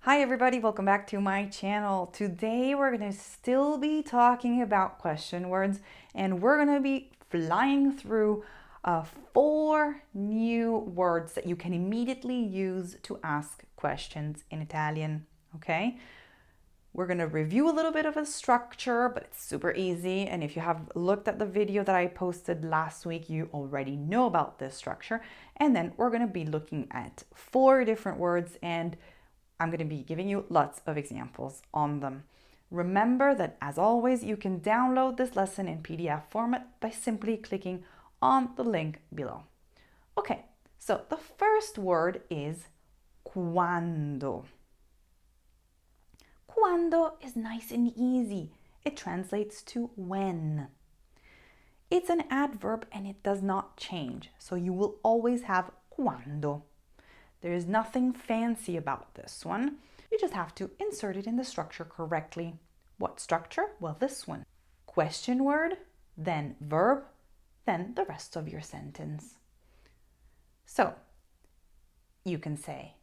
Hi everybody, welcome back to my channel. Today we're going to still be talking about question words and we're going to be flying through 4 new words that you can immediately use to ask questions in Italian, okay? We're going to review a little bit of a structure, but it's super easy. And if you have looked at the video that I posted last week, you already know about this structure. And then we're going to be looking at 4 different words and I'm going to be giving you lots of examples on them. Remember that, as always, you can download this lesson in PDF format by simply clicking on the link below. Okay, so the first word is quando. Quando is nice and easy. It translates to when. It's an adverb and it does not change, so you will always have quando. There is nothing fancy about this one. You just have to insert it in the structure correctly. What structure? Well, this one. Question word, then verb, then the rest of your sentence. So, you can say,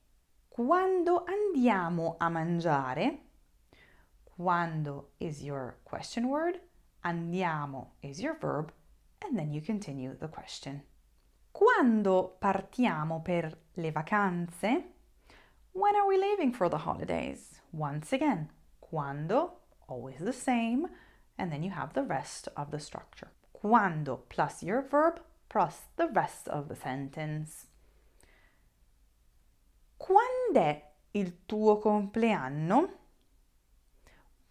quando andiamo a mangiare? Quando is your question word, andiamo is your verb, and then you continue the question. Quando partiamo per le vacanze? When are we leaving for the holidays? Once again, quando, always the same, and then you have the rest of the structure. Quando plus your verb plus the rest of the sentence. Quand'è il tuo compleanno?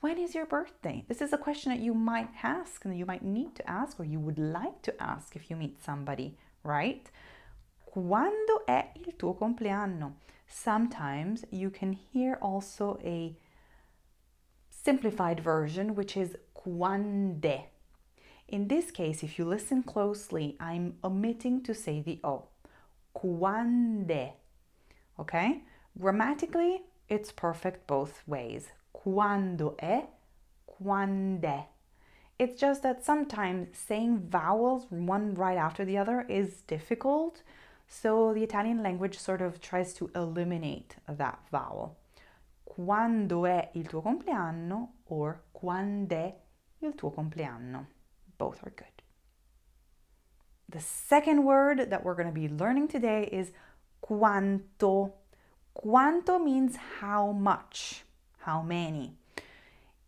When is your birthday? This is a question that you might ask and you might need to ask or you would like to ask if you meet somebody, right? Quando è il tuo compleanno? Sometimes you can hear also a simplified version, which is quande. In this case, if you listen closely, I'm omitting to say the O. Quande. Okay? Grammatically, it's perfect both ways. Quando è, quand'è. It's just that sometimes saying vowels one right after the other is difficult, so the Italian language sort of tries to eliminate that vowel. Quando è il tuo compleanno or quand'è il tuo compleanno. Both are good. The second word that we're going to be learning today is quanto. Quanto means how much, how many.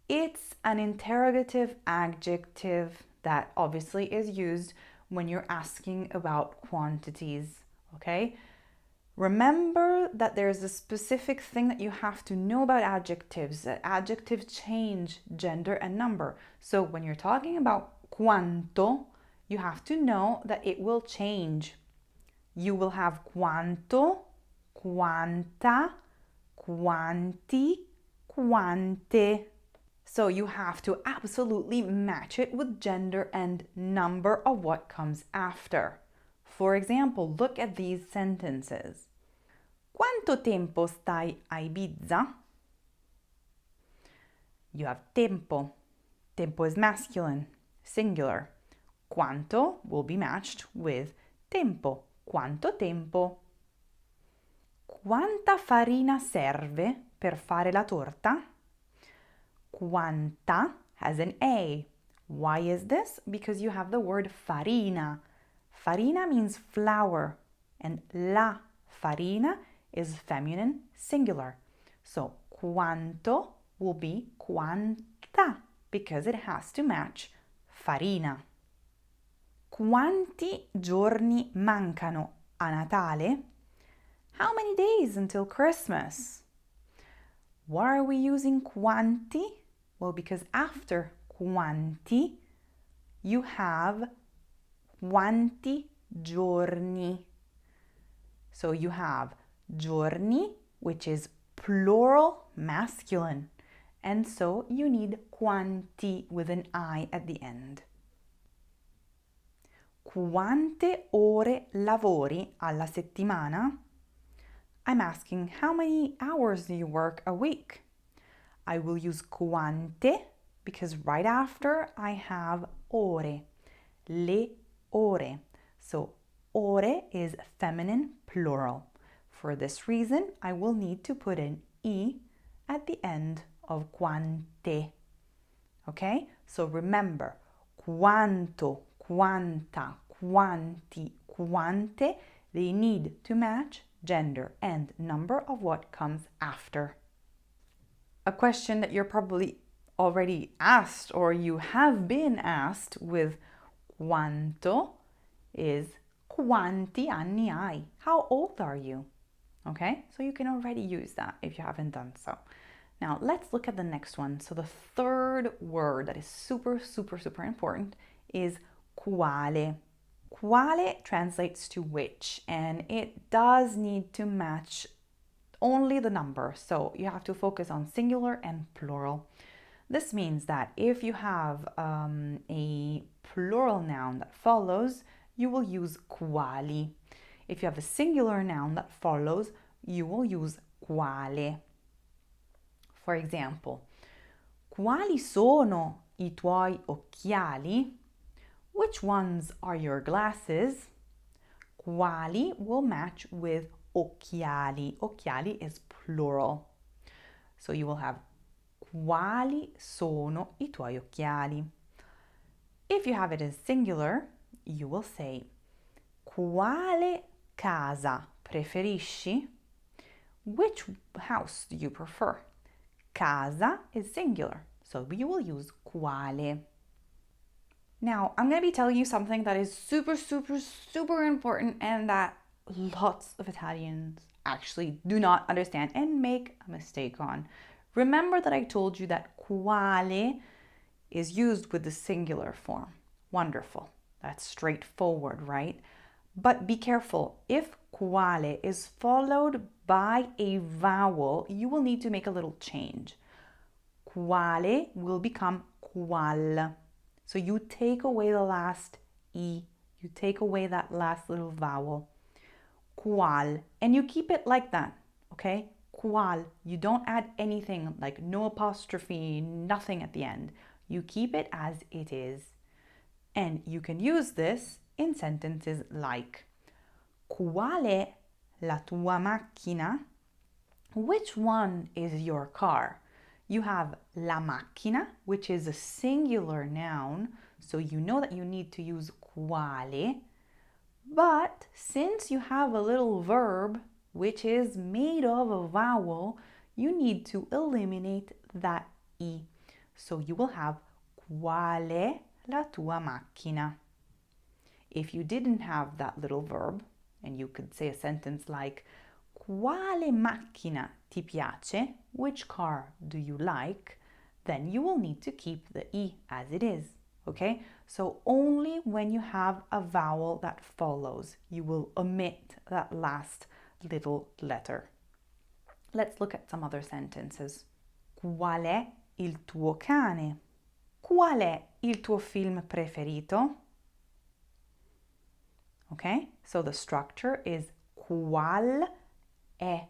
It's an interrogative adjective that obviously is used when you're asking about quantities, okay? Remember that there's a specific thing that you have to know about adjectives, that adjectives change gender and number. So when you're talking about quanto, you have to know that it will change. You will have quanto, quanta, quanti, quante. So you have to absolutely match it with gender and number of what comes after. For example, look at these sentences. Quanto tempo stai a Ibiza? You have tempo. Tempo is masculine, singular. Quanto will be matched with tempo. Quanto tempo? Quanta farina serve per fare la torta? Quanta has an A. Why is this? Because you have the word farina. Farina means flour, and la farina is feminine singular. So quanto will be quanta because it has to match farina. Quanti giorni mancano a Natale? How many days until Christmas? Why are we using quanti? Well, because after quanti, you have quanti giorni. So you have giorni, which is plural masculine. And so you need quanti with an I at the end. Quante ore lavori alla settimana? I'm asking how many hours do you work a week? I will use quante because right after I have ore, le ore. So ore is feminine plural. For this reason, I will need to put an I end of quante. Okay? So remember, quanto, quanta, quanti, quante, they need to match gender and number of what comes after. A question that you're probably already asked or you have been asked with quanto is quanti anni hai? How old are you? Okay, so you can already use that if you haven't done so. Now let's look at the next one. So the third word that is super, super, super important is quale. Quale translates to which, and it does need to match only the number. So you have to focus on singular and plural. This means that if you have a plural noun that follows, you will use quali. If you have a singular noun that follows, you will use quale. For example, quali sono I tuoi occhiali? Which ones are your glasses? Quali will match with occhiali. Occhiali is plural. So you will have quali sono I tuoi occhiali. If you have it as singular, you will say quale casa preferisci? Which house do you prefer? Casa is singular, so you will use quale. Now, I'm going to be telling you something that is super, super, super important and that lots of Italians actually do not understand and make a mistake on. Remember that I told you that quale is used with the singular form. Wonderful. That's straightforward, right? But be careful. If quale is followed by a vowel, you will need to make a little change. Quale will become qual. So you take away the last E. You take away that last little vowel. Qual. And you keep it like that, okay? Qual. You don't add anything, like no apostrophe, nothing at the end. You keep it as it is. And you can use this in sentences like qual è la tua macchina? Which one is your car? You have la macchina, which is a singular noun, so you know that you need to use quale. But since you have a little verb, which is made of a vowel, you need to eliminate that I. So you will have quale la tua macchina. If you didn't have that little verb, and you could say a sentence like quale macchina ti piace? Which car do you like? Then you will need to keep the I as it is, okay? So only when you have a vowel that follows, you will omit that last little letter. Let's look at some other sentences. Qual è il tuo cane? Qual è il tuo film preferito? Okay, so the structure is qual è.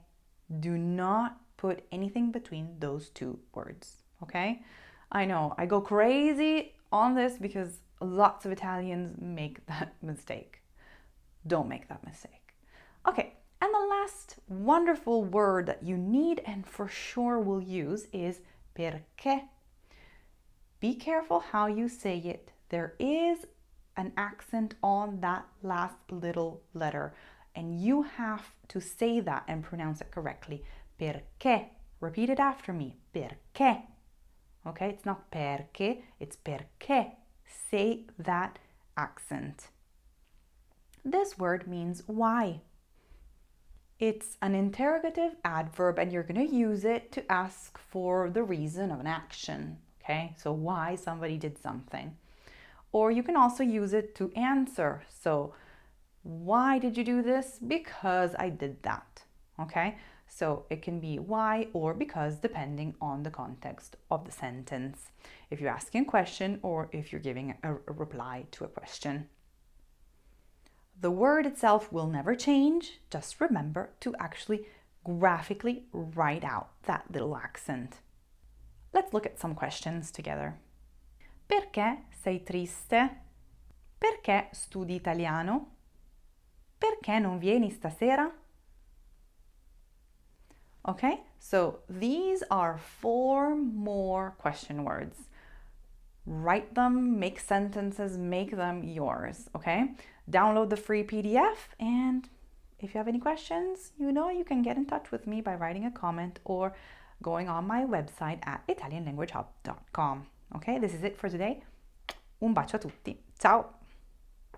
Do not put anything between those two words, okay? I know, I go crazy on this because lots of Italians make that mistake. Don't make that mistake. Okay, and the last wonderful word that you need and for sure will use is perché. Be careful how you say it. There is an accent on that last little letter, and you have to say that and pronounce it correctly. Perché. Repeat it after me. Perché. Okay, it's not perché, it's perché. Say that accent. This word means why. It's an interrogative adverb and you're going to use it to ask for the reason of an action. Okay, so why somebody did something. Or you can also use it to answer. So, why did you do this? Because I did that. Okay, so it can be why or because depending on the context of the sentence. If you're asking a question or if you're giving a reply to a question. The word itself will never change. Just remember to actually graphically write out that little accent. Let's look at some questions together. Perché sei triste? Perché studi italiano? Perché non vieni stasera? Okay, so these are 4 more question words. Write them, make sentences, make them yours, okay? Download the free PDF, and if you have any questions, you can get in touch with me by writing a comment or going on my website at italianlanguagehub.com. Okay, this is it for today. Un bacio a tutti. Ciao!